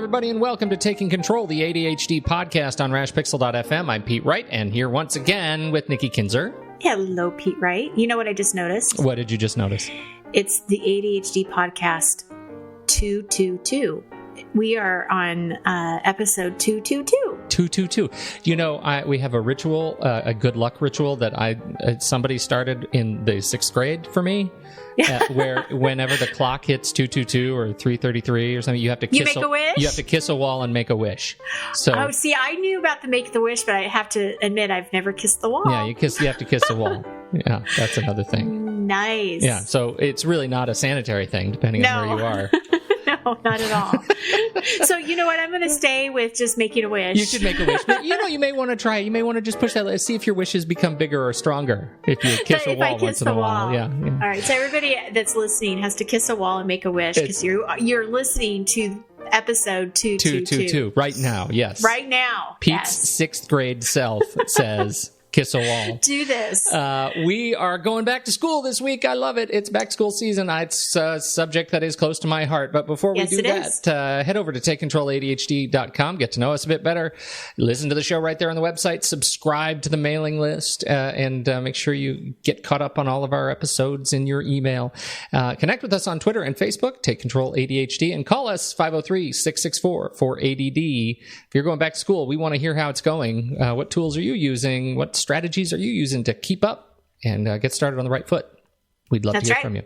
everybody, and welcome to Taking Control, the ADHD podcast on rashpixel.fm. I'm Pete Wright, and here once again with Nikki Kinzer. Hello, Pete Wright. You know what I just noticed? What did you just notice? It's the ADHD podcast 222. We are on episode 222. 222. You know, we have a ritual, a good luck ritual that somebody started in the 6th grade for me. Where whenever the clock hits 222 or 3:33 or something, you have to kiss a wish. You have to kiss a wall and make a wish. So, see, I knew about the make the wish, but I have to admit I've never kissed the wall. Yeah, you have to kiss the wall. Yeah, that's another thing. Nice. Yeah, so it's really not a sanitary thing, depending on where you are. No, not at all. So you know what? I'm going to stay with just making a wish. You should make a wish. But you may want to try it. You may want to just push that. See if your wishes become bigger or stronger if you kiss a wall once in a while. Yeah. All right. So everybody that's listening has to kiss a wall and make a wish because you're listening to episode 222 right now. Yes. Right now. Pete's 6th grade self says, kiss a wall. Do this. We are going back to school this week. I love it. It's back to school season. It's a subject that is close to my heart. But before we do that, head over to TakeControlADHD.com. Get to know us a bit better. Listen to the show right there on the website. Subscribe to the mailing list. And make sure you get caught up on all of our episodes in your email. Connect with us on Twitter and Facebook. Take Control ADHD. And call us 503-664-4ADD. If you're going back to school, we want to hear how it's going. What tools are you using? What strategies are you using to keep up and get started on the right foot? We'd love to hear from you.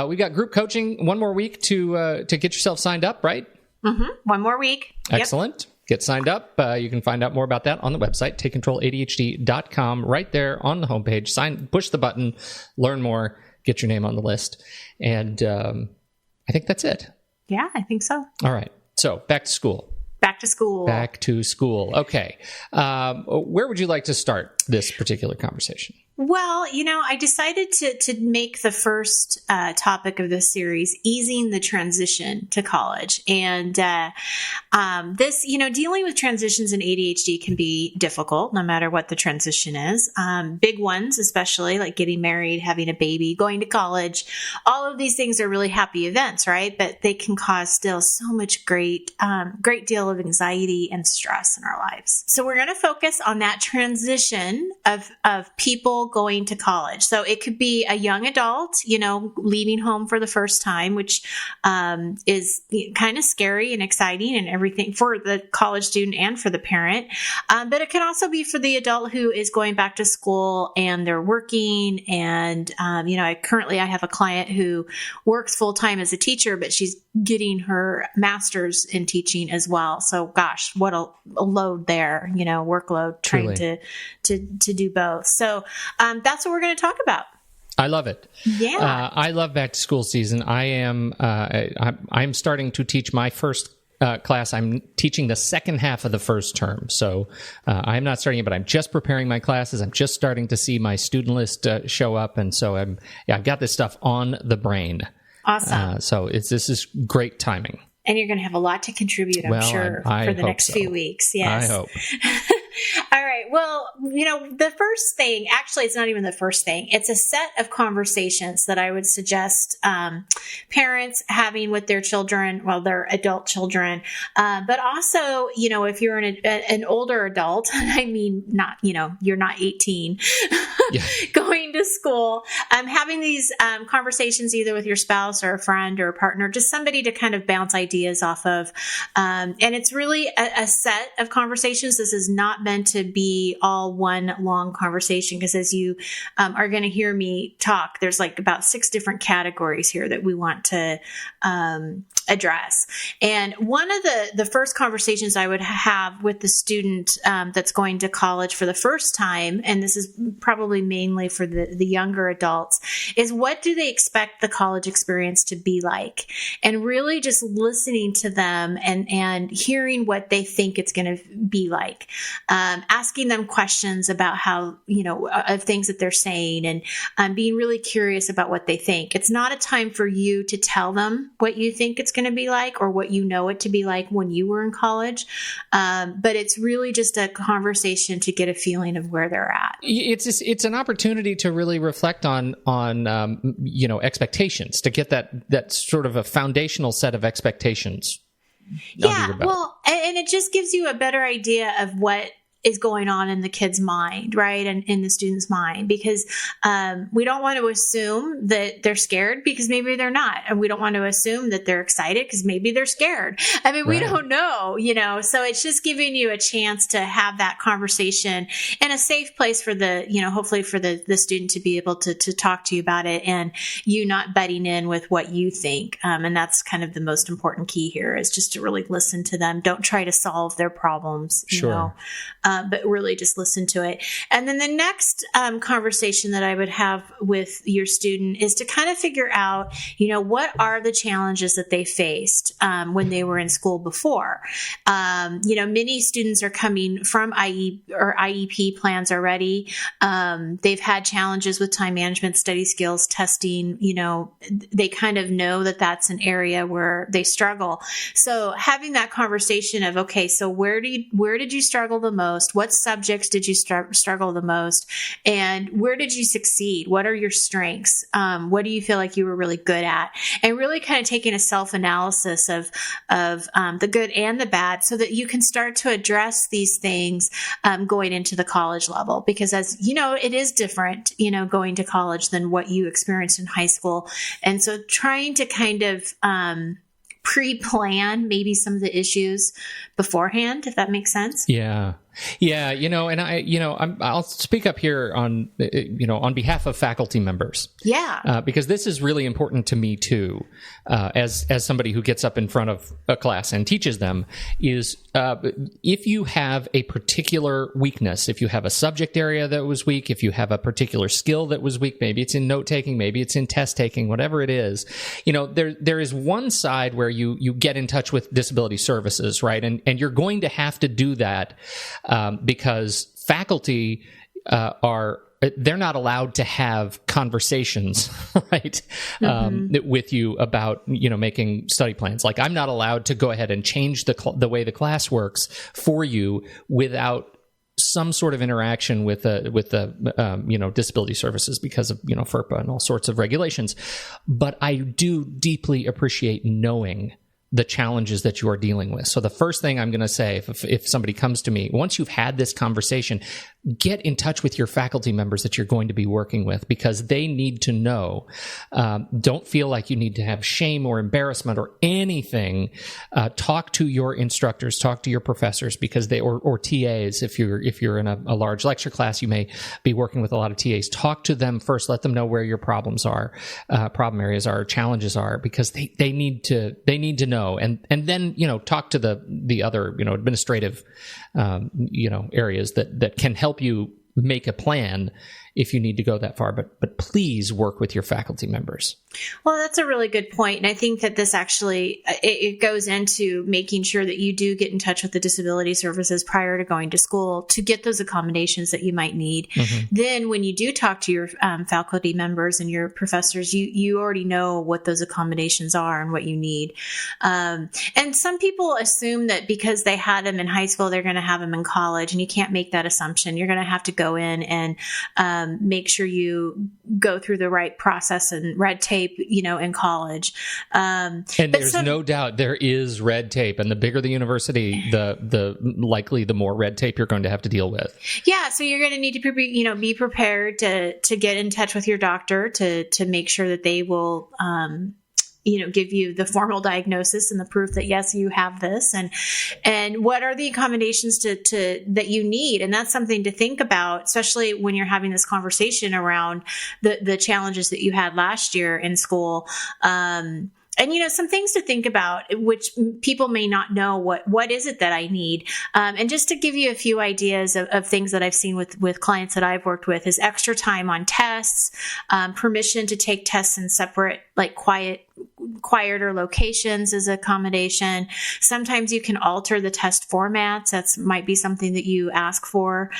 We've got group coaching one more week to get yourself signed up, right? Mm-hmm. One more week. Excellent. Yep. Get signed up. You can find out more about that on the website, TakeControlADHD.com, right there on the homepage. Push the button, learn more, get your name on the list. And I think that's it. Yeah, I think so. All right. So back to school. Back to school. Back to school. Okay. Where would you like to start this particular conversation? Well, I decided to make the first topic of this series easing the transition to college. And this, dealing with transitions in ADHD can be difficult no matter what the transition is. Big ones, especially like getting married, having a baby, going to college. All of these things are really happy events, right? But they can cause still so much great deal of anxiety and stress in our lives. So we're going to focus on that transition of people going to college. So it could be a young adult, leaving home for the first time, which is kind of scary and exciting and everything for the college student and for the parent. But it can also be for the adult who is going back to school and they're working. And, I have a client who works full time as a teacher, but she's getting her master's in teaching as well. So gosh, what a load there, workload trying to do both. So that's what we're going to talk about. I love it. Yeah. I love back to school season. I'm starting to teach my first class. I'm teaching the second half of the first term. So I'm not starting it, but I'm just preparing my classes. I'm just starting to see my student list show up. And so I've got this stuff on the brain. Awesome. So this is great timing. And you're going to have a lot to contribute, I'm sure, for the next few weeks. Yes. I hope. All right. Well, the first thing, actually, it's not even the first thing. It's a set of conversations that I would suggest parents having with their children, their adult children. But also, if you're an older adult, I mean, not, you're not 18, going to school, having these conversations either with your spouse or a friend or a partner, just somebody to kind of bounce ideas off of. And it's really a set of conversations. This is not meant to be all one long conversation because as you are going to hear me talk, there's like about 6 different categories here that we want to address. And one of the first conversations I would have with the student that's going to college for the first time, and this is probably mainly for the younger adults, is what do they expect the college experience to be like? And really just listening to them and hearing what they think it's going to be like. Asking them questions about how, of things that they're saying and being really curious about what they think. It's not a time for you to tell them what you think it's going to be like or what you know it to be like when you were in college. But it's really just a conversation to get a feeling of where they're at. It's an opportunity to really reflect on expectations, to get that sort of a foundational set of expectations Yeah, well, and it just gives you a better idea of what is going on in the kid's mind, right? And in the student's mind, because we don't want to assume that they're scared because maybe they're not. And we don't want to assume that they're excited because maybe they're scared. I mean, we don't know, so it's just giving you a chance to have that conversation in a safe place for the, hopefully for the student to be able to talk to you about it and you not butting in with what you think. And that's kind of the most important key here is just to really listen to them. Don't try to solve their problems, but really just listen to it. And then the next conversation that I would have with your student is to kind of figure out, what are the challenges that they faced when they were in school before. Many students are coming from IEP plans already. They've had challenges with time management, study skills, testing. They kind of know that that's an area where they struggle. So having that conversation of, okay, so where did you struggle the most? What subjects did you struggle the most? And where did you succeed? What are your strengths? What do you feel like you were really good at? And really kind of taking a self-analysis of the good and the bad so that you can start to address these things going into the college level. Because as you know, it is different, going to college than what you experienced in high school. And so trying to kind of pre-plan maybe some of the issues beforehand, if that makes sense. Yeah. Yeah, and I'll speak up here on, on behalf of faculty members. Yeah. Because this is really important to me too, as somebody who gets up in front of a class and teaches them, is if you have a particular weakness, if you have a subject area that was weak, if you have a particular skill that was weak, maybe it's in note taking, maybe it's in test taking, whatever it is, there is one side where you get in touch with disability services, right? And you're going to have to do that. Because faculty they're not allowed to have conversations, right, with you about making study plans. Like I'm not allowed to go ahead and change the way the class works for you without some sort of interaction with the disability services because of FERPA and all sorts of regulations. But I do deeply appreciate knowing the challenges that you are dealing with. So the first thing I'm going to say, if somebody comes to me, once you've had this conversation, get in touch with your faculty members that you're going to be working with because they need to know. Don't feel like you need to have shame or embarrassment or anything. Talk to your instructors, talk to your professors because or TAs. If you're in a large lecture class, you may be working with a lot of TAs. Talk to them first. Let them know where your problems are, problem areas are, challenges are, because they need to know. And then, talk to the other, administrative, areas that can help you make a plan if you need to go that far. But please work with your faculty members. Well, that's a really good point. And I think that this actually, it goes into making sure that you do get in touch with the disability services prior to going to school to get those accommodations that you might need. Mm-hmm. Then when you do talk to your faculty members and your professors, you already know what those accommodations are and what you need. And some people assume that because they had them in high school, they're going to have them in college, and you can't make that assumption. You're going to have to go in and make sure you go through the right process and red tape, in college. And there's no doubt there is red tape, and the bigger the university, the likely the more red tape you're going to have to deal with. Yeah. So you're going to need to be prepared to get in touch with your doctor to make sure that they will, give you the formal diagnosis and the proof that yes, you have this, and what are the accommodations that you need. And that's something to think about, especially when you're having this conversation around the challenges that you had last year in school. And, some things to think about, which people may not know, what is it that I need? And just to give you a few ideas of things that I've seen with clients that I've worked with is extra time on tests, permission to take tests in separate, like quieter locations as accommodation. Sometimes you can alter the test formats. That might be something that you ask for.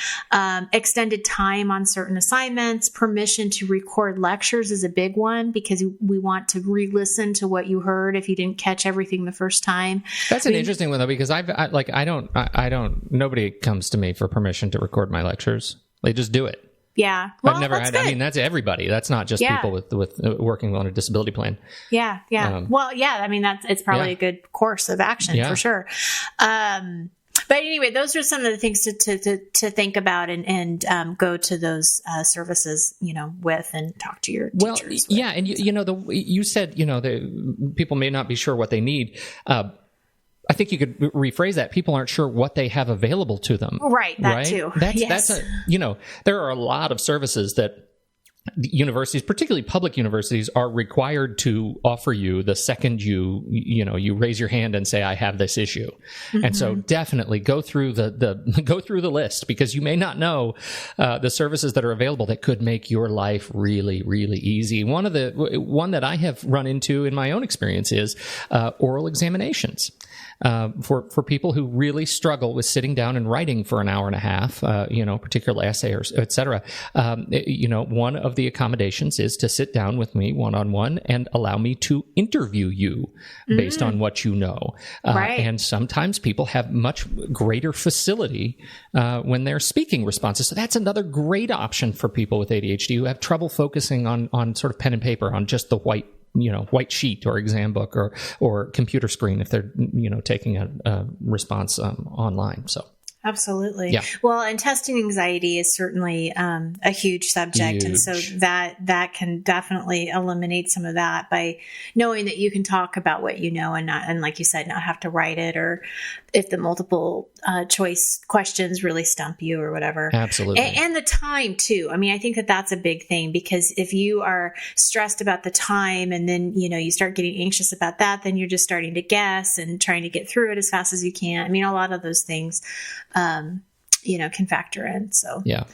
Extended time on certain assignments. Permission to record lectures is a big one because we want to re-listen to what you heard if you didn't catch everything the first time. That's an interesting one though, because nobody comes to me for permission to record my lectures. They just do it. Yeah. Well, I've never had, I mean, that's everybody. That's not just people with working on a disability plan. Yeah. Yeah. Well, yeah. I mean, it's probably a good course of action for sure. But anyway, those are some of the things to think about and go to those services, with and talk to your teachers. Well, yeah. And you said, the people may not be sure what they need. I think you could rephrase that. People aren't sure what they have available to them. Right. That too. That's there are a lot of services that universities, particularly public universities, are required to offer you the second you raise your hand and say, I have this issue. Mm-hmm. And so definitely go through go through the list, because you may not know the services that are available that could make your life really, really easy. One that I have run into in my own experience is oral examinations. For people who really struggle with sitting down and writing for an hour and a half, particularly essay or et cetera, one of the accommodations is to sit down with me one-on-one and allow me to interview you based on what you know. Right. And sometimes people have much greater facility when they're speaking responses. So that's another great option for people with ADHD who have trouble focusing on sort of pen and paper, on just the white sheet or exam book or computer screen if they're, taking a response online. So. Absolutely. Yeah. Well, and testing anxiety is certainly a huge subject. And so that can definitely eliminate some of that by knowing that you can talk about what you know and like you said, not have to write it, or if the multiple choice questions really stump you or whatever. Absolutely. And the time too. I mean, I think that that's a big thing, because if you are stressed about the time and then, you start getting anxious about that, then you're just starting to guess and trying to get through it as fast as you can. I mean, a lot of those things can factor in. So, yeah.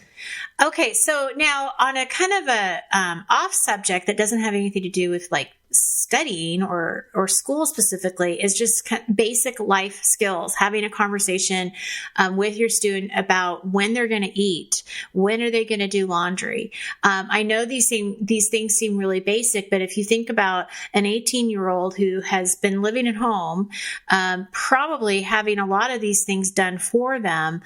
Okay. So now on a kind of a off subject that doesn't have anything to do with like studying or school specifically, is just basic life skills, having a conversation with your student about when they're going to eat, when are they going to do laundry. I know these things seem really basic, but if you think about an 18-year-old who has been living at home, probably having a lot of these things done for them,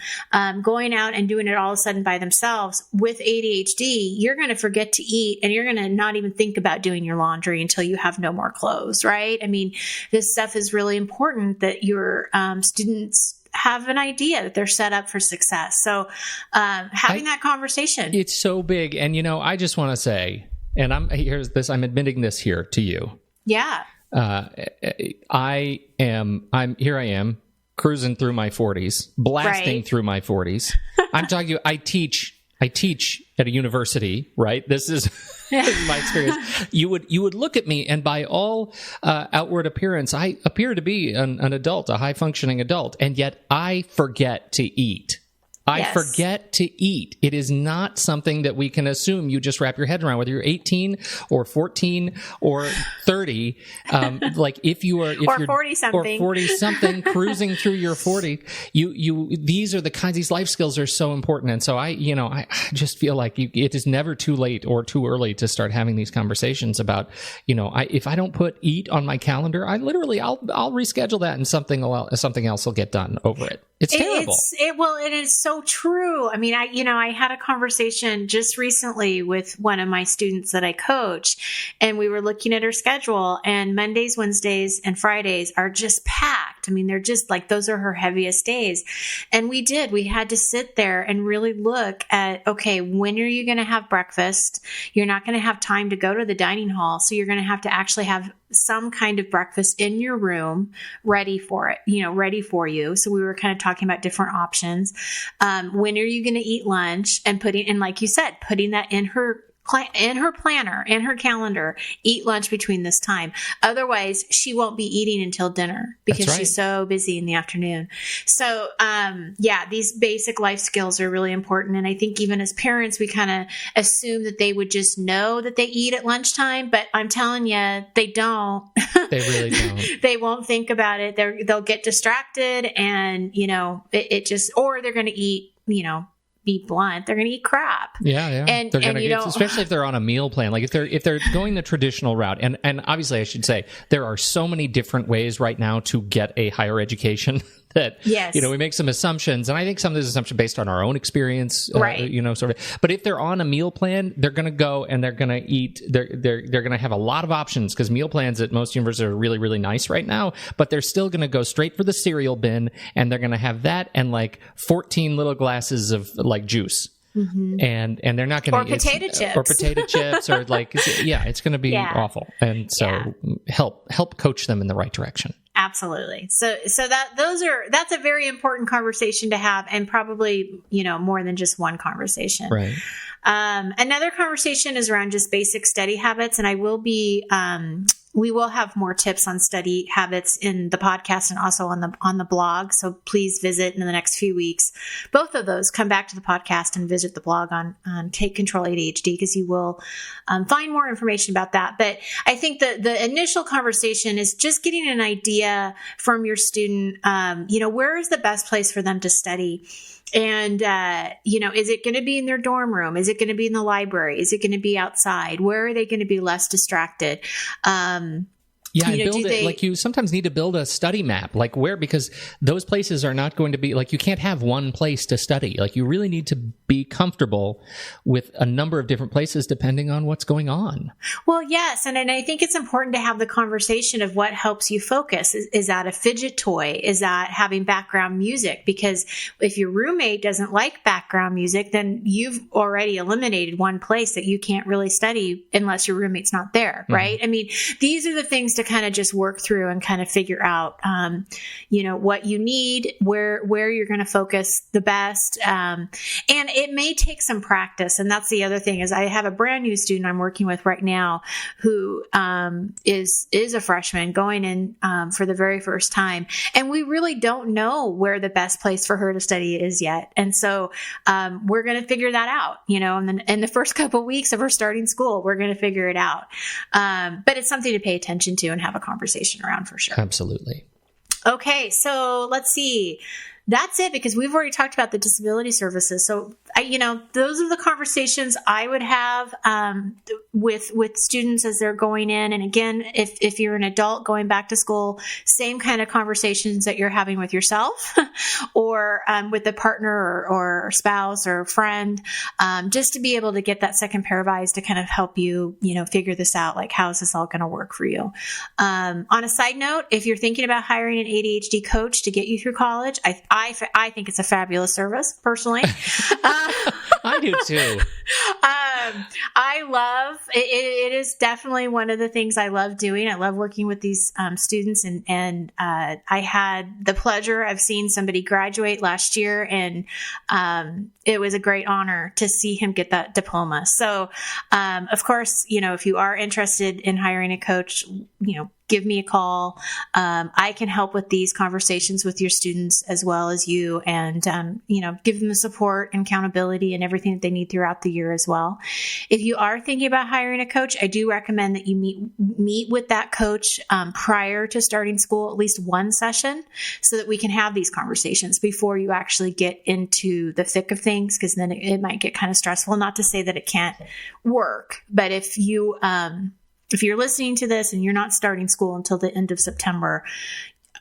going out and doing it all of a sudden by themselves with ADHD, you're going to forget to eat, and you're going to not even think about doing your laundry until you have no more clothes, right? I mean, this stuff is really important that your students have an idea that they're set up for success. So having that conversation. It's so big. And, I just want to say, and I'm admitting this here to you. Yeah. I am cruising through my 40s, blasting through my 40s. I'm talking to you, I teach at a university, right? This is my experience. You would look at me, and by all outward appearance, I appear to be an adult, a high functioning adult, and yet I forget to eat. I forget to eat. It is not something that we can assume you just wrap your head around, whether you're 18 or 14 or 30. Like if you're 40 something, or 40 something cruising through your 40, these are the kinds, these life skills are so important. And so I just feel like it is never too late or too early to start having these conversations about, if I don't put eat on my calendar, I'll reschedule that and something else will get done over it. It's terrible. It is so true. I mean, I had a conversation just recently with one of my students that I coach, and we were looking at her schedule, and Mondays, Wednesdays, and Fridays are just packed. I mean, they're just like, those are her heaviest days. And we had to sit there and really look at, okay, when are you going to have breakfast? You're not going to have time to go to the dining hall. So you're going to have to actually have some kind of breakfast in your room ready for you. So we were kind of talking about different options. When are you going to eat lunch? And like you said, putting that in her planner, in her calendar, eat lunch between this time. Otherwise, she won't be eating until dinner because she's so busy in the afternoon. So, these basic life skills are really important. And I think even as parents, we kind of assume that they would just know that they eat at lunchtime, but I'm telling you, they don't. They really don't. They won't think about it. They'll get distracted, and, or they're going to eat, be blunt, they're going to eat crap. Yeah. And they're going to, especially if they're on a meal plan, like if they're going the traditional route. And obviously I should say there are so many different ways right now to get a higher education that, we make some assumptions, and I think some of those assumptions based on our own experience, right. Sort of. But if they're on a meal plan, they're going to go and they're going to eat. They're going to have a lot of options because meal plans at most universities are really, really nice right now. But they're still going to go straight for the cereal bin, and they're going to have that and like 14 little glasses of like juice. Mm-hmm. And they're not going to potato chips or like it's going to be awful. And so help coach them in the right direction. Absolutely. So that's a very important conversation to have, and probably more than just one conversation. Right. Another conversation is around just basic study habits, and we will have more tips on study habits in the podcast and also on the blog. So please visit in the next few weeks. Both of those, come back to the podcast and visit the blog on Take Control ADHD, because you will find more information about that. But I think the initial conversation is just getting an idea from your student, where is the best place for them to study? And, is it going to be in their dorm room? Is it going to be in the library? Is it going to be outside? Where are they going to be less distracted? You sometimes need to build a study map, like where, because those places are not going to be, like, you can't have one place to study. Like, you really need to be comfortable with a number of different places depending on what's going on. Well, yes. And I think it's important to have the conversation of what helps you focus. Is that a fidget toy? Is that having background music? Because if your roommate doesn't like background music, then you've already eliminated one place that you can't really study unless your roommate's not there, right? Mm-hmm. I mean, these are the things to kind of just work through and kind of figure out, what you need, where you're going to focus the best. And it may take some practice. And that's the other thing, is I have a brand new student I'm working with right now who is a freshman going in for the very first time. And we really don't know where the best place for her to study is yet. And so we're going to figure that out, in the first couple of weeks of her starting school, we're going to figure it out. But it's something to pay attention to and have a conversation around for sure. Absolutely. Okay, so let's see. That's it, because we've already talked about the disability services. So, those are the conversations I would have with students as they're going in. And again, if you're an adult going back to school, same kind of conversations that you're having with yourself or with a partner or spouse or friend, just to be able to get that second pair of eyes to kind of help you, figure this out. Like, how is this all going to work for you? On a side note, if you're thinking about hiring an ADHD coach to get you through college, I think it's a fabulous service, personally. I do too. I love it. It is definitely one of the things I love doing. I love working with these students, and I had the pleasure of seeing somebody graduate last year, and it was a great honor to see him get that diploma. So, of course, if you are interested in hiring a coach, give me a call. I can help with these conversations with your students as well as you, and, give them the support and accountability and everything that they need throughout the year as well. If you are thinking about hiring a coach, I do recommend that you meet with that coach prior to starting school, at least one session, so that we can have these conversations before you actually get into the thick of things, because then it might get kind of stressful. Not to say that it can't work, but if you're listening to this and you're not starting school until the end of September,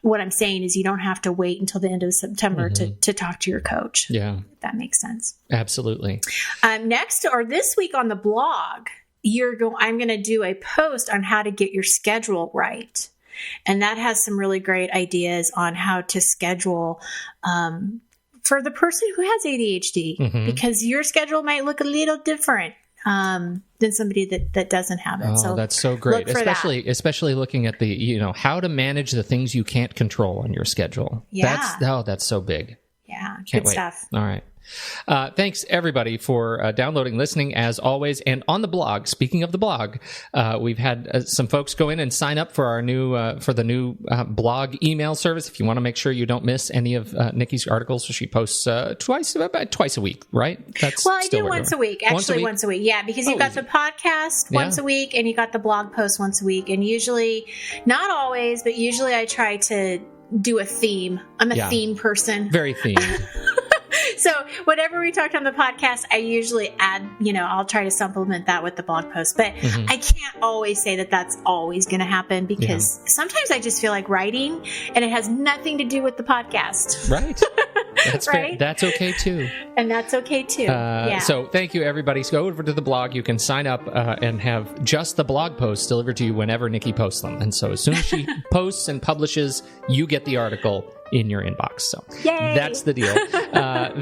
what I'm saying is you don't have to wait until the end of September to talk to your coach. Yeah. If that makes sense. Absolutely. Next, or this week on the blog, I'm going to do a post on how to get your schedule right. And that has some really great ideas on how to schedule for the person who has ADHD, because your schedule might look a little different than somebody that doesn't have it. Oh, so that's so great. Especially looking at the, how to manage the things you can't control on your schedule. Yeah. That's so big. Yeah. Can't good wait. Stuff. All right. Thanks everybody for downloading, listening as always. And on the blog, speaking of the blog, we've had some folks go in and sign up for our new blog email service. If you want to make sure you don't miss any of Nikki's articles, so she posts about twice a week, right? I do once a week. Actually, once a week. Yeah, because you've got the podcast once a week and you got the blog post once a week. And usually, not always, but usually I try to do a theme. I'm a theme person. Very themed. So whatever we talked on the podcast, I usually add, I'll try to supplement that with the blog post, but I can't always say that that's always going to happen because sometimes I just feel like writing and it has nothing to do with the podcast. Right. That's right? Fair. That's okay too. And that's okay too. So thank you, everybody. So go over to the blog. You can sign up and have just the blog posts delivered to you whenever Nikki posts them. And so as soon as she posts and publishes, you get the article in your inbox. So Yay. That's the deal.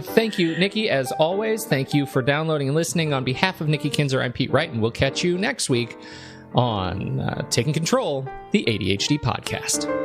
Thank you, Nikki, as always. Thank you for downloading and listening. On behalf of Nikki Kinzer, I'm Pete Wright, and we'll catch you next week on Taking Control, the ADHD podcast.